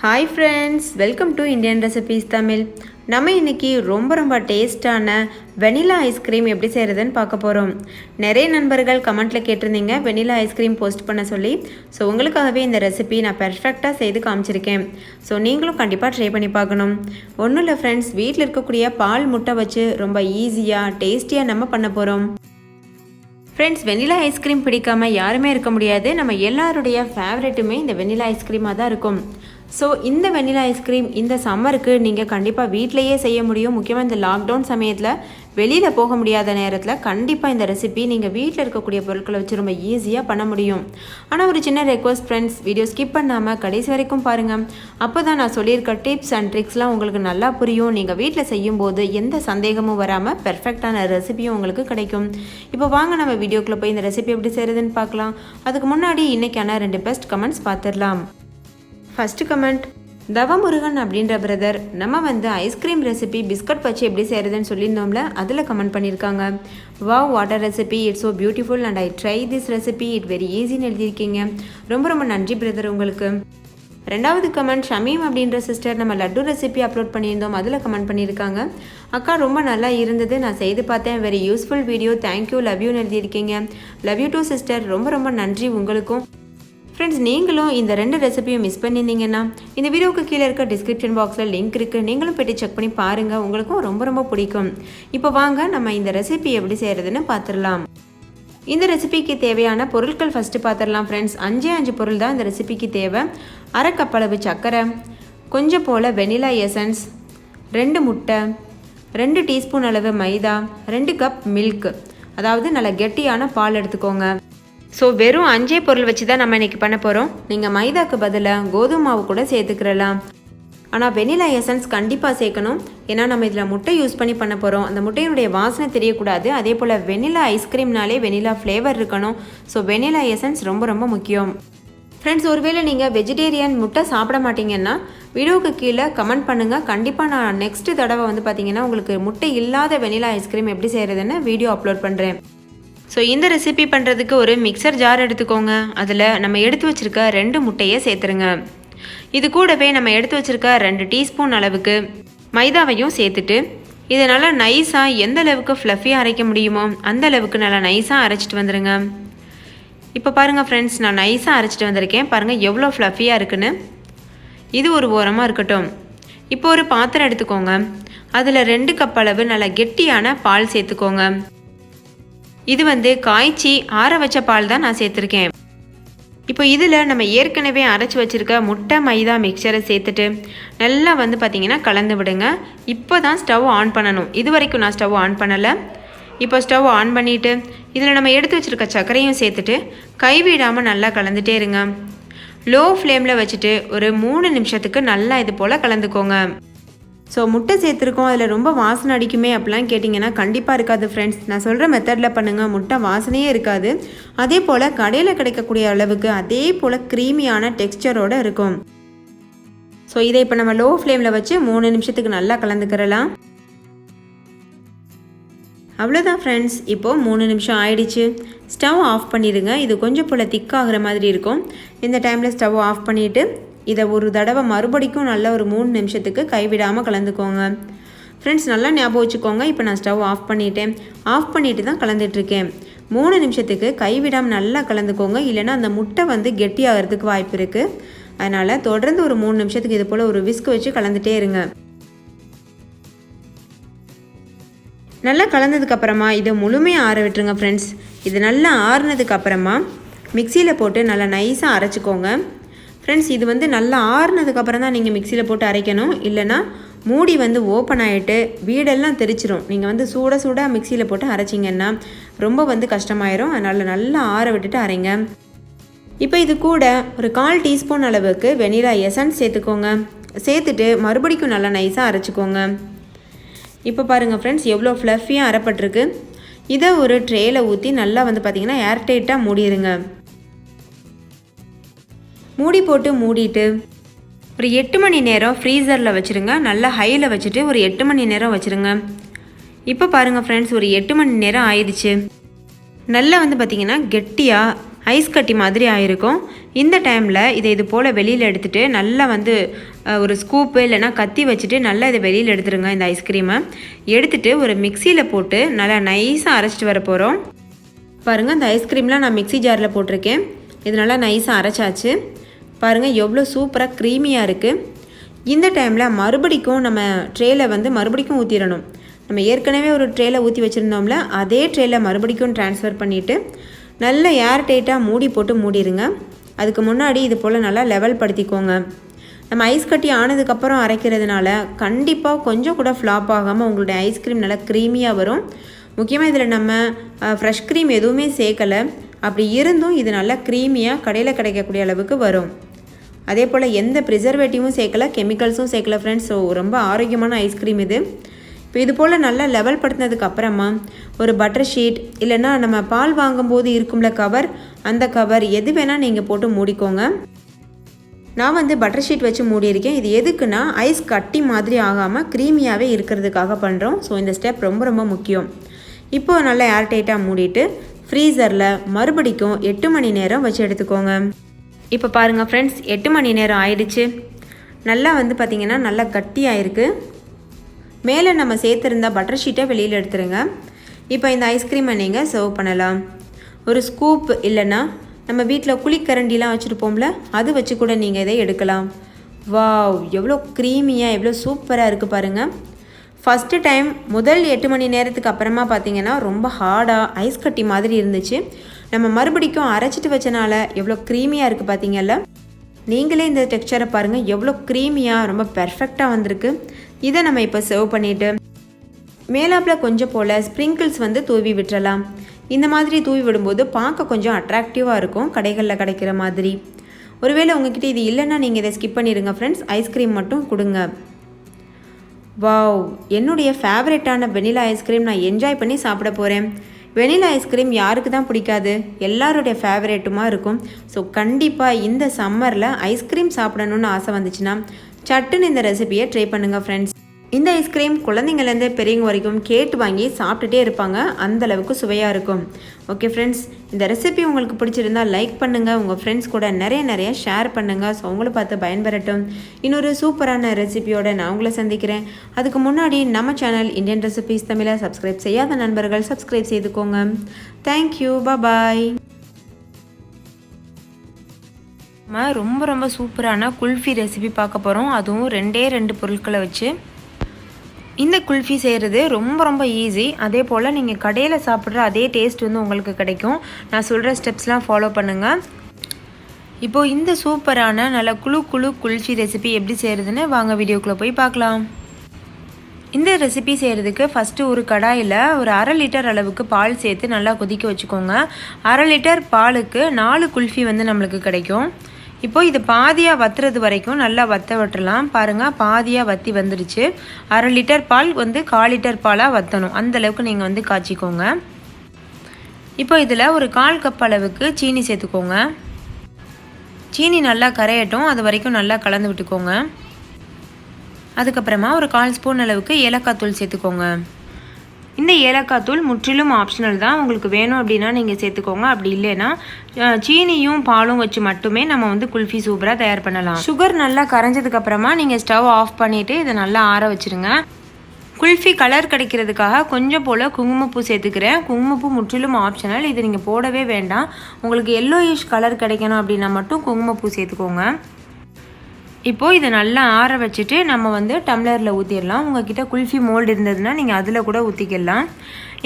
Hi friends, welcome to Indian recipes Tamil. நம்ம இன்றைக்கி ரொம்ப டேஸ்டான வெனிலா ஐஸ்கிரீம் எப்படி செய்கிறதுன்னு பார்க்க போகிறோம். நிறைய நண்பர்கள் கமெண்ட்டில் கேட்டிருந்தீங்க வெனிலா ஐஸ்கிரீம் போஸ்ட் பண்ண சொல்லி. ஸோ உங்களுக்காகவே இந்த ரெசிபி நான் பெர்ஃபெக்டாக செய்து காமிச்சிருக்கேன். ஸோ நீங்களும் கண்டிப்பாக ட்ரை பண்ணி பார்க்கணும். ஒன்றும் இல்லை ஃப்ரெண்ட்ஸ், வீட்டில் இருக்கக்கூடிய பால் முட்டை வச்சு ரொம்ப ஈஸியாக டேஸ்டியாக நம்ம பண்ண போகிறோம். ஃப்ரெண்ட்ஸ், வெனிலா ஐஸ்கிரீம் பிடிக்காமல் யாருமே இருக்க முடியாது. நம்ம எல்லாருடைய ஃபேவரெட்டுமே இந்த வெனிலா ஐஸ்கிரீமாக தான் இருக்கும். ஸோ இந்த வெனிலா ஐஸ்கிரீம் இந்த சம்மருக்கு நீங்கள் கண்டிப்பாக வீட்டிலையே செய்ய முடியும். முக்கியமாக இந்த லாக்டவுன் சமயத்தில் வெளியில் போக முடியாத நேரத்தில் கண்டிப்பாக இந்த ரெசிபி நீங்கள் வீட்டில் இருக்கக்கூடிய பொருட்களை வச்சு ரொம்ப ஈஸியாக பண்ண முடியும். ஆனால் ஒரு சின்ன ரெக்வஸ்ட் ஃப்ரெண்ட்ஸ், வீடியோ ஸ்கிப் பண்ணாமல் கடைசி வரைக்கும் பாருங்கள். அப்போ தான் நான் சொல்லியிருக்க டிப்ஸ் அண்ட் ட்ரிக்ஸ்லாம் உங்களுக்கு நல்லா புரியும். நீங்கள் வீட்டில் செய்யும்போது எந்த சந்தேகமும் வராமல் பெர்ஃபெக்டான ரெசிபியும் உங்களுக்கு கிடைக்கும். இப்போ வாங்க நம்ம வீடியோக்குள்ளே போய் இந்த ரெசிபி எப்படி செய்கிறதுன்னு பார்க்கலாம். அதுக்கு முன்னாடி இன்றைக்கான 2 பெஸ்ட் கமெண்ட்ஸ் பார்த்துடலாம். ஃபஸ்ட்டு கமெண்ட், தவமுருகன் அப்படின்ற பிரதர் நம்ம ஐஸ்கிரீம் ரெசிபி பிஸ்கட் வச்சு எப்படி செய்கிறதுன்னு சொல்லியிருந்தோம்ல, அதில் கமெண்ட் பண்ணியிருக்காங்க. Wow, water recipe, it's so beautiful and I try this recipe, it very ஈஸின்னு எழுதியிருக்கீங்க. ரொம்ப நன்றி பிரதர் உங்களுக்கு. ரெண்டாவது கமெண்ட், ஷமீம் அப்படின்ற சிஸ்டர் நம்ம லட்டு ரெசிபி அப்லோட் பண்ணியிருந்தோம், அதில் கமெண்ட் பண்ணியிருக்காங்க. அக்கா ரொம்ப நல்லா இருந்தது, நான் செய்து பார்த்தேன், very useful video, thank you, love யூன்னு எழுதியிருக்கீங்க. லவ் யூ டூ சிஸ்டர், ரொம்ப நன்றி உங்களுக்கும். ஃப்ரெண்ட்ஸ், நீங்களும் இந்த 2 ரெசிபியும் மிஸ் பண்ணியிருந்தீங்கன்னா இந்த வீடியோவுக்கு கீழே இருக்க டிஸ்கிரிப்ஷன் பாக்ஸில் லிங்க் இருக்குது, நீங்களும் போய்ட்டு செக் பண்ணி பாருங்கள், உங்களுக்கும் ரொம்ப பிடிக்கும். இப்போ வாங்க நம்ம இந்த ரெசிபி எப்படி செய்கிறதுன்னு பார்த்துடலாம். இந்த ரெசிபிக்கு தேவையான பொருட்கள் ஃபஸ்ட்டு பார்த்துடலாம் ஃப்ரெண்ட்ஸ். 5 பொருள் தான் இந்த ரெசிபிக்கு தேவை. 1/2 கப் அளவு சர்க்கரை, கொஞ்சம் போல் வெனிலா எசன்ஸ், 2 முட்டை, 2 டீஸ்பூன் அளவு மைதா, 2 கப் மில்க், அதாவது நல்ல கெட்டியான பால் எடுத்துக்கோங்க. ஸோ வெறும் 5 பொருள் வச்சு தான் நம்ம இன்றைக்கி பண்ண போகிறோம். நீங்கள் மைதாக்கு பதிலாக கோதுமை மாவு கூட சேர்த்துக்கிறலாம். ஆனால் வெனிலா எசன்ஸ் கண்டிப்பாக சேர்க்கணும். ஏன்னா நம்ம இதில் முட்டை யூஸ் பண்ணி பண்ண போகிறோம். அந்த முட்டையினுடைய வாசனை தெரியக்கூடாது. அதே போல் வெனிலா ஐஸ்கிரீம்னாலே வெனிலா ஃப்ளேவர் இருக்கணும். ஸோ வெனிலா எசன்ஸ் ரொம்ப முக்கியம். ஃப்ரெண்ட்ஸ், ஒருவேளை நீங்கள் வெஜிடேரியன் முட்டை சாப்பிட மாட்டீங்கன்னா வீடியோவுக்கு கீழே கமெண்ட் பண்ணுங்கள். கண்டிப்பாக நான் நெக்ஸ்ட்டு தடவை பார்த்தீங்கன்னா உங்களுக்கு முட்டை இல்லாத வெனிலா ஐஸ்கிரீம் எப்படி செய்கிறதுன்னு வீடியோ அப்லோட் பண்ணுறேன். ஸோ இந்த ரெசிபி பண்ணுறதுக்கு ஒரு மிக்சர் ஜார் எடுத்துக்கோங்க. அதில் நம்ம எடுத்து வச்சுருக்க 2 முட்டையை சேர்த்துருங்க. இது கூடவே நம்ம எடுத்து வச்சுருக்க 2 டீஸ்பூன் அளவுக்கு மைதாவையும் சேர்த்துட்டு இதை நல்லா நைஸாக எந்த அளவுக்கு ஃப்ளஃபியாக அரைக்க முடியுமோ அந்த அளவுக்கு நல்லா நைஸாக அரைச்சிட்டு வந்துடுங்க. இப்போ பாருங்கள் ஃப்ரெண்ட்ஸ், நான் நைஸாக அரைச்சிட்டு வந்திருக்கேன். பாருங்கள் எவ்வளோ ஃப்ளஃபியாக இருக்குன்னு. இது ஒரு ஓரமாக இருக்கட்டும். இப்போ ஒரு பாத்திரம் எடுத்துக்கோங்க. அதில் 2 கப் அளவு நல்லா கெட்டியான பால் சேர்த்துக்கோங்க. இது காய்ச்சி ஆற வச்ச பால் தான் நான் சேர்த்துருக்கேன். இப்போ இதில் நம்ம ஏற்கனவே அரைச்சி வச்சுருக்க முட்டை மைதா மிக்சரை சேர்த்துட்டு நல்லா பார்த்திங்கன்னா கலந்து விடுங்க. இப்போ தான் ஸ்டவ் ஆன் பண்ணணும். இது வரைக்கும் நான் ஸ்டவ் ஆன் பண்ணலை. இப்போ ஸ்டவ் ஆன் பண்ணிவிட்டு இதில் நம்ம எடுத்து வச்சுருக்க சர்க்கரையும் சேர்த்துட்டு கைவிடாமல் நல்லா கலந்துட்டே இருங்க. லோ ஃப்ளேமில் வச்சுட்டு ஒரு 3 நிமிஷத்துக்கு நல்லா இது போல் கலந்துக்கோங்க. ஸோ முட்டை சேர்த்துருக்கோம், அதில் ரொம்ப வாசனை அடிக்குமே அப்படிலாம் கேட்டிங்கன்னா கண்டிப்பாக இருக்காது ஃப்ரெண்ட்ஸ். நான் சொல்கிற மெத்தடில் பண்ணுங்கள், முட்டை வாசனையே இருக்காது. அதே போல் கடையில் கிடைக்கக்கூடிய அளவுக்கு அதே போல் க்ரீமியான டெக்ஸ்சரோடு இருக்கும். ஸோ இதை இப்போ நம்ம லோ ஃப்ளேமில் வச்சு 3 நிமிஷத்துக்கு நல்லா கலந்துக்கிறலாம். அவ்வளோதான் ஃப்ரெண்ட்ஸ், இப்போது 3 நிமிஷம் ஆயிடுச்சு. ஸ்டவ் ஆஃப் பண்ணிடுங்க. இது கொஞ்சம் போல் திக்காகிற மாதிரி இருக்கும். இந்த டைமில் ஸ்டவ் ஆஃப் பண்ணிவிட்டு இதை ஒரு தடவை மறுபடிக்கும் நல்லா ஒரு 3 நிமிஷத்துக்கு கைவிடாமல் கலந்துக்கோங்க. ஃப்ரெண்ட்ஸ், நல்லா ஞாபகம் வச்சுக்கோங்க. இப்போ நான் ஸ்டவ் ஆஃப் பண்ணிட்டேன். ஆஃப் பண்ணிவிட்டு தான் கலந்துட்டுருக்கேன். 3 நிமிஷத்துக்கு கைவிடாமல் நல்லா கலந்துக்கோங்க. இல்லைனா அந்த முட்டை கெட்டியாகிறதுக்கு வாய்ப்பு இருக்குது. அதனால் தொடர்ந்து ஒரு 3 நிமிஷத்துக்கு இது போல் ஒரு விஸ்க் வச்சு கலந்துகிட்டே இருங்க. நல்லா கலந்ததுக்கப்புறமா இதை முழுமையாக ஆற விட்டுருங்க ஃப்ரெண்ட்ஸ். இது நல்லா ஆறுனதுக்கப்புறமா மிக்சியில் போட்டு நல்லா நைஸாக அரைச்சிக்கோங்க. ஃப்ரெண்ட்ஸ், இது நல்லா ஆறுனதுக்கப்புறம் தான் நீங்கள் மிக்சியில் போட்டு அரைக்கணும். இல்லைனா மூடி ஓப்பன் ஆகிட்டு வீடெல்லாம் தெரிச்சிரும். நீங்கள் சூடாக மிக்சியில் போட்டு அரைச்சிங்கன்னா ரொம்ப கஷ்டமாயிரும். அதனால் நல்லா ஆற விட்டுட்டு அரைங்க. இப்போ இது கூட ஒரு 1/4 டீஸ்பூன் அளவுக்கு வெனிலா எசன்ஸ் சேர்த்துக்கோங்க. சேர்த்துட்டு மறுபடிக்கும் நல்லா நைஸாக அரைச்சிக்கோங்க. இப்போ பாருங்கள் ஃப்ரெண்ட்ஸ், எவ்வளோ ஃப்ளஃபியாக அரைப்பட்டிருக்கு. இதை ஒரு ட்ரேயில் ஊற்றி நல்லா பார்த்திங்கன்னா ஏர்டைட்டாக மூடிடுங்க. மூடி போட்டு மூடிட்டு ஒரு 8 மணி நேரம் ஃப்ரீசரில் வச்சுருங்க. நல்லா ஹையில் வச்சுட்டு ஒரு 8 மணி நேரம் வச்சுருங்க. இப்போ பாருங்கள் ஃப்ரெண்ட்ஸ், ஒரு 8 மணி நேரம் ஆயிடுச்சு. நல்லா பார்த்திங்கன்னா கெட்டியாக ஐஸ் கட்டி மாதிரி ஆயிருக்கும். இந்த டைமில் இது போல் வெளியில் எடுத்துகிட்டு நல்லா வந்து ஒரு ஸ்கூப்பு இல்லைனா கத்தி வச்சுட்டு நல்லா இதை வெளியில் எடுத்துருங்க. இந்த ஐஸ்கிரீமை எடுத்துகிட்டு ஒரு மிக்சியில் போட்டு நல்லா நைஸாக அரைச்சிட்டு வர போகிறோம். பாருங்கள், இந்த ஐஸ்கிரீம்லாம் நான் மிக்சி ஜாரில் போட்டிருக்கேன். இது நல்லா நைஸாக அரைச்சாச்சு. பாருங்கள் எவ்வளோ சூப்பராக க்ரீமியாக இருக்குது. இந்த டைமில் மறுபடிக்கும் நம்ம ட்ரேயில் வந்து மறுபடிக்கும் ஊற்றிடணும். நம்ம ஏற்கனவே ஒரு ட்ரேயில் ஊற்றி வச்சுருந்தோம்ல, அதே ட்ரேயில் மறுபடிக்கும் ட்ரான்ஸ்ஃபர் பண்ணிவிட்டு நல்ல ஏர் டைட்டாக மூடி போட்டு மூடிடுங்க. அதுக்கு முன்னாடி இது போல் நல்லா லெவல் படுத்திக்கோங்க. நம்ம ஐஸ் கட்டி ஆனதுக்கப்புறம் அரைக்கிறதுனால கண்டிப்பாக கொஞ்சம் கூட ஃப்ளாப் ஆகாமல் உங்களுடைய ஐஸ்கிரீம் நல்லா க்ரீமியாக வரும். முக்கியமாக இதில் நம்ம ஃப்ரெஷ் க்ரீம் எதுவுமே சேர்க்கலை. அப்படி இருந்தும் இது நல்லா க்ரீமியாக கடையில் கிடைக்கக்கூடிய அளவுக்கு வரும். அதே போல் எந்த ப்ரிசர்வேட்டிவும் சேர்க்கலை, கெமிக்கல்ஸும் சேர்க்கலை ஃப்ரெண்ட்ஸ். ஸோ ரொம்ப ஆரோக்கியமான ஐஸ்கிரீம் இது. இப்போ இது போல் நல்லா லெவல் படுத்தினதுக்கு அப்புறமா ஒரு பட்டர் ஷீட் இல்லைன்னா நம்ம பால் வாங்கும்போது இருக்கும்ல கவர், அந்த கவர் எது வேணால் நீங்கள் போட்டு மூடிக்கோங்க. நான் வந்து பட்டர் ஷீட் வச்சு மூடியிருக்கேன். இது எதுக்குன்னா ஐஸ் கட்டி மாதிரி ஆகாமல் க்ரீமியாகவே இருக்கிறதுக்காக பண்ணுறோம். ஸோ இந்த ஸ்டெப் ரொம்ப ரொம்ப முக்கியம். இப்போது நல்லா ஏர் டைட்டாக மூடிட்டு ஃப்ரீசரில் மறுபடிக்கும் 8 மணி நேரம் வச்சு எடுத்துக்கோங்க. இப்போ பாருங்கள் ஃப்ரெண்ட்ஸ், 8 மணி நேரம் ஆயிடுச்சு. நல்லா வந்து பார்த்திங்கன்னா நல்லா கட்டியாயிருக்கு. மேலே நம்ம சேர்த்துருந்தா பட்டர் ஷீட்டை வெளியில் எடுத்துருங்க. இப்போ இந்த ஐஸ்கிரீமை நீங்கள் சர்வ் பண்ணலாம். ஒரு ஸ்கூப் இல்லைன்னா நம்ம வீட்டில் குழிக்கரண்டிலாம் வச்சுருப்போம்ல, அது வச்சு கூட நீங்கள் இதை எடுக்கலாம். வாவ், எவ்வளோ க்ரீமியாக எவ்வளோ சூப்பராக இருக்குது பாருங்கள். ஃபஸ்ட்டு டைம் முதல் 8 மணி நேரத்துக்கு அப்புறமா பார்த்திங்கன்னா ரொம்ப ஹார்டாக ஐஸ் கட்டி மாதிரி இருந்துச்சு. நம்ம மறுபடிக்கும் அரைச்சிட்டு வச்சனால எவ்வளோ க்ரீமியாக இருக்குது பார்த்தீங்கல்ல. நீங்களே இந்த டெக்ஸ்சரை பாருங்கள், எவ்வளோ க்ரீமியாக ரொம்ப பெர்ஃபெக்டாக வந்திருக்கு. இதை நம்ம இப்போ சர்வ் பண்ணிவிட்டு மேலாப்பில் கொஞ்சம் போல் ஸ்ப்ரிங்கிள்ஸ் வந்து தூவி விட்டுறலாம். இந்த மாதிரி தூவி விடும்போது பார்க்க கொஞ்சம் அட்ராக்டிவாக இருக்கும், கடைகளில் கிடைக்கிற மாதிரி. ஒருவேளை உங்ககிட்ட இது இல்லைன்னா நீங்கள் இதை ஸ்கிப் பண்ணிடுங்க ஃப்ரெண்ட்ஸ். ஐஸ்கிரீம் மட்டும் கொடுங்க. வாவ், என்னுடைய ஃபேவரட்டான வெனிலா ஐஸ்கிரீம் நான் என்ஜாய் பண்ணி சாப்பிட போகிறேன். வெனிலா ஐஸ்கிரீம் யாருக்கு தான் பிடிக்காது, எல்லாருடைய ஃபேவரேட்டுமாக இருக்கும். ஸோ கண்டிப்பாக இந்த சம்மரில் ஐஸ்கிரீம் சாப்பிடணுன்னு ஆசை வந்துச்சுன்னா சட்டுன்னு இந்த ரெசிபியை ட்ரை பண்ணுங்கள் ஃப்ரெண்ட்ஸ். இந்த ஐஸ்கிரீம் குழந்தைங்கள்லேருந்து பெரியவங்க வரைக்கும் கேட்டு வாங்கி சாப்பிட்டுட்டே இருப்பாங்க, அந்தளவுக்கு சுவையாக இருக்கும். ஓகே ஃப்ரெண்ட்ஸ், இந்த ரெசிபி உங்களுக்கு பிடிச்சிருந்தால் லைக் பண்ணுங்கள், உங்கள் ஃப்ரெண்ட்ஸ் கூட நிறைய ஷேர் பண்ணுங்கள். ஸோ அவங்கள பார்த்து பயன்பெறட்டும். இன்னொரு சூப்பரான ரெசிபியோட நான் உங்களை சந்திக்கிறேன். அதுக்கு முன்னாடி நம்ம சேனல் இந்தியன் ரெசிபிஸ் தமிழை சப்ஸ்கிரைப் செய்யாத நண்பர்கள் சப்ஸ்கிரைப் செய்துக்கோங்க. தேங்க்யூ, பாய். நம்ம ரொம்ப சூப்பரான குல்ஃபி ரெசிபி பார்க்க போகிறோம். அதுவும் 2 பொருட்களை வச்சு. இந்த குல்ஃபி செய்கிறது ரொம்ப ஈஸி. அதே போல் நீங்கள் கடையில் சாப்பிட்ற அதே டேஸ்ட் வந்து உங்களுக்கு கிடைக்கும். நான் சொல்கிற ஸ்டெப்ஸ்லாம் ஃபாலோ பண்ணுங்கள். இப்போது இந்த சூப்பரான நல்ல குழு குல்ஃபி ரெசிபி எப்படி செய்கிறதுன்னு வாங்க வீடியோக்குள்ளே போய் பார்க்கலாம். இந்த ரெசிபி செய்கிறதுக்கு ஃபஸ்ட்டு ஒரு கடாயில் ஒரு 1/2 லிட்டர் அளவுக்கு பால் சேர்த்து நல்லா கொதிக்க வச்சுக்கோங்க. 1/2 லிட்டர் பாலுக்கு 4 குல்ஃபி வந்து நம்மளுக்கு கிடைக்கும். இப்போது இது பாதியாக வத்துறது வரைக்கும் நல்லா வற்ற விட்டுறலாம். பாருங்கள், பாதியாக வற்றி வந்துடுச்சு. 1/2 லிட்டர் பால் வந்து 1/4 லிட்டர் பாலாக வற்றணும், அந்தளவுக்கு நீங்கள் வந்து காய்ச்சிக்கோங்க. இப்போ இதில் ஒரு 1/4 கப் அளவுக்கு சீனி சேர்த்துக்கோங்க. சீனி நல்லா கரையட்டும், அது வரைக்கும் நல்லா கலந்து விட்டுக்கோங்க. அதுக்கப்புறமா ஒரு 1/4 ஸ்பூன் அளவுக்கு ஏலக்காய் தூள் சேர்த்துக்கோங்க. இந்த ஏலக்காய் தூள் முற்றிலும் ஆப்ஷனல் தான். உங்களுக்கு வேணும் அப்படின்னா நீங்கள் சேர்த்துக்கோங்க. அப்படி இல்லைன்னா சீனியும் பாலும் வச்சு மட்டுமே நம்ம வந்து குல்ஃபி சூப்பராக தயார் பண்ணலாம். சுகர் நல்லா கரைஞ்சதுக்கப்புறமா நீங்கள் ஸ்டவ் ஆஃப் பண்ணிவிட்டு இதை நல்லா ஆற வச்சுருங்க. குல்ஃபி கலர் கிடைக்கிறதுக்காக கொஞ்சம் போல் குங்குமப்பூ சேர்த்துக்கிறேன். குங்குமப்பூ முற்றிலும் ஆப்ஷனல், இது நீங்கள் போடவே வேண்டாம். உங்களுக்கு எல்லோயிஷ் கலர் கிடைக்கணும் அப்படின்னா மட்டும் குங்குமப்பூ சேர்த்துக்கோங்க. இப்போது இதை நல்லா ஆற வச்சுட்டு நம்ம வந்து டம்ளரில் ஊற்றிடலாம். உங்கள்கிட்ட குல்ஃபி மோல்டு இருந்ததுன்னா நீங்கள் அதில் கூட ஊற்றிக்கலாம்.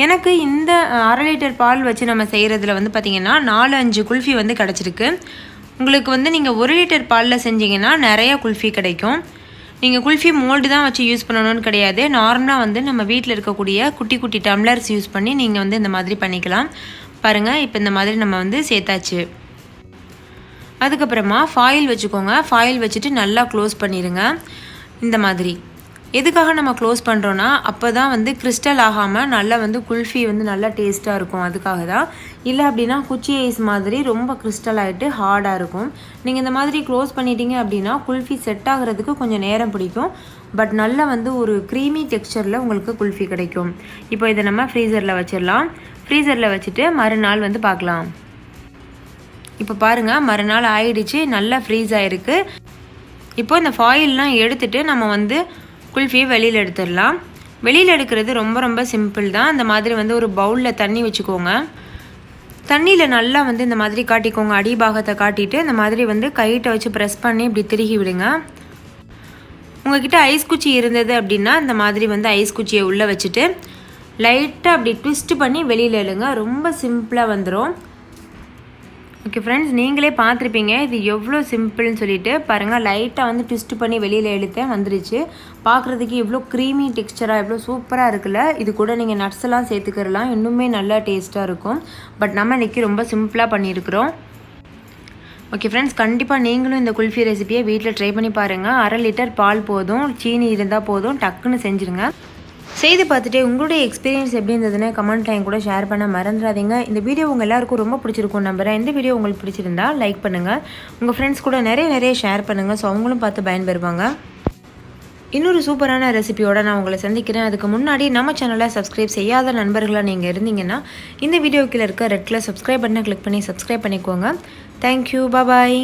எனக்கு இந்த 1/2 லிட்டர் பால் வச்சு நம்ம செய்கிறதுல வந்து பார்த்திங்கன்னா 4-5 குல்ஃபி வந்து கிடச்சிருக்கு. உங்களுக்கு வந்து நீங்கள் 1 லிட்டர் பாலில் செஞ்சிங்கன்னா நிறைய குல்ஃபி கிடைக்கும். நீங்கள் குல்ஃபி மோல்டு தான் வச்சு யூஸ் பண்ணணும்னு கிடையாது. நார்மலாக வந்து நம்ம வீட்டில் இருக்கக்கூடிய குட்டி டம்ளர்ஸ் யூஸ் பண்ணி நீங்கள் வந்து இந்த மாதிரி பண்ணிக்கலாம். பாருங்கள், இப்போ இந்த மாதிரி நம்ம வந்து சேர்த்தாச்சு. அதுக்கப்புறமா ஃபாயில் வச்சுக்கோங்க. ஃபாயில் வச்சுட்டு நல்லா க்ளோஸ் பண்ணிடுங்க. இந்த மாதிரி எதுக்காக நம்ம க்ளோஸ் பண்ணுறோன்னா அப்போ தான் வந்து கிறிஸ்டல் ஆகாமல் நல்லா வந்து குல்ஃபி வந்து நல்லா டேஸ்ட்டாக இருக்கும், அதுக்காக தான். இல்லை அப்படின்னா குச்சி ஐஸ் மாதிரி ரொம்ப கிறிஸ்டல் ஆகிட்டு ஹார்டாக இருக்கும். நீங்கள் இந்த மாதிரி க்ளோஸ் பண்ணிட்டீங்க அப்படின்னா குல்ஃபி செட் ஆகிறதுக்கு கொஞ்சம் நேரம் பிடிக்கும். பட் நல்லா வந்து ஒரு க்ரீமி டெக்ஸ்சரில் உங்களுக்கு குல்ஃபி கிடைக்கும். இப்போ இதை நம்ம ஃப்ரீசரில் வச்சிடலாம். ஃப்ரீசரில் வச்சுட்டு மறுநாள் வந்து பார்க்கலாம். இப்போ பாருங்கள் மறுநாள் ஆயிடுச்சு, நல்லா ஃப்ரீஸ் ஆகிருக்கு. இப்போ இந்த ஃபாயில்லாம் எடுத்துகிட்டு நம்ம வந்து குல்ஃபியை வெளியில் எடுத்துடலாம். வெளியில் எடுக்கிறது ரொம்ப ரொம்ப சிம்பிள் தான். இந்த மாதிரி வந்து ஒரு பவுலில் தண்ணி வச்சுக்கோங்க. தண்ணியில் நல்லா வந்து இந்த மாதிரி காட்டிக்கோங்க. அடிபாகத்தை காட்டிட்டு இந்த மாதிரி வந்து கையிட்ட வச்சு ப்ரெஸ் பண்ணி இப்படி திருகி விடுங்க. உங்கள்கிட்ட ஐஸ் குச்சி இருந்தது அப்படின்னா இந்த மாதிரி வந்து ஐஸ் குச்சியை உள்ளே வச்சுட்டு லைட்டாக அப்படி ட்விஸ்ட் பண்ணி வெளியில் எழுங்க. ரொம்ப சிம்பிளாக வந்துடும். ஓகே ஃப்ரெண்ட்ஸ், நீங்களே பார்த்துருப்பீங்க இது எவ்வளோ சிம்பிள்னு சொல்லிட்டு. பாருங்கள், லைட்டாக வந்து ட்விஸ்ட் பண்ணி வெளியில் இழுத்தேன், வந்துருச்சு. பார்க்குறதுக்கு எவ்வளோ க்ரீமி டெக்ஸ்சராக எவ்வளோ சூப்பராக இருக்குல்ல. இது கூட நீங்கள் நட்ஸ் எல்லாம் சேர்த்துக்கிறலாம், இன்னுமே நல்லா டேஸ்ட்டாக இருக்கும். பட் நம்ம இன்றைக்கி ரொம்ப சிம்பிளாக பண்ணியிருக்கிறோம். ஓகே ஃப்ரெண்ட்ஸ், கண்டிப்பாக நீங்களும் இந்த குல்ஃபி ரெசிபியை வீட்டில் ட்ரை பண்ணி பாருங்கள். 1/2 லிட்டர் பால் போதும், சீனி இருந்தால் போதும், டக்குன்னு செஞ்சுருங்க. செய்து பார்த்துட்டு உங்களுடைய எக்ஸ்பீரியன்ஸ் எப்படி இருந்ததுன்னு கமெண்ட்டில் என் கூட ஷேர் பண்ண மறந்துடாதீங்க. இந்த வீடியோ உங்கள் எல்லாருக்கும் ரொம்ப பிடிச்சிருக்கும் நம்புகிறேன். இந்த வீடியோ உங்களுக்கு பிடிச்சிருந்தா லைக் பண்ணுங்கள், உங்கள் ஃப்ரெண்ட்ஸ் கூட நிறைய ஷேர் பண்ணுங்கள். ஸோ அவங்களும் பார்த்து பயன்பெறுவாங்க. இன்னொரு சூப்பரான ரெசிபியோட நான் உங்களை சந்திக்கிறேன். அதுக்கு முன்னாடி நம்ம சேனலை சப்ஸ்கிரைப் செய்யாத நண்பர்களாக நீங்கள் இருந்தீங்கன்னா இந்த வீடியோக்கில் இருக்க ரெட் கலர் சப்ஸ்கிரைப் பட்டனை கிளிக் பண்ணி சப்ஸ்கிரைப் பண்ணிக்கோங்க. தேங்க்யூ, பாய்.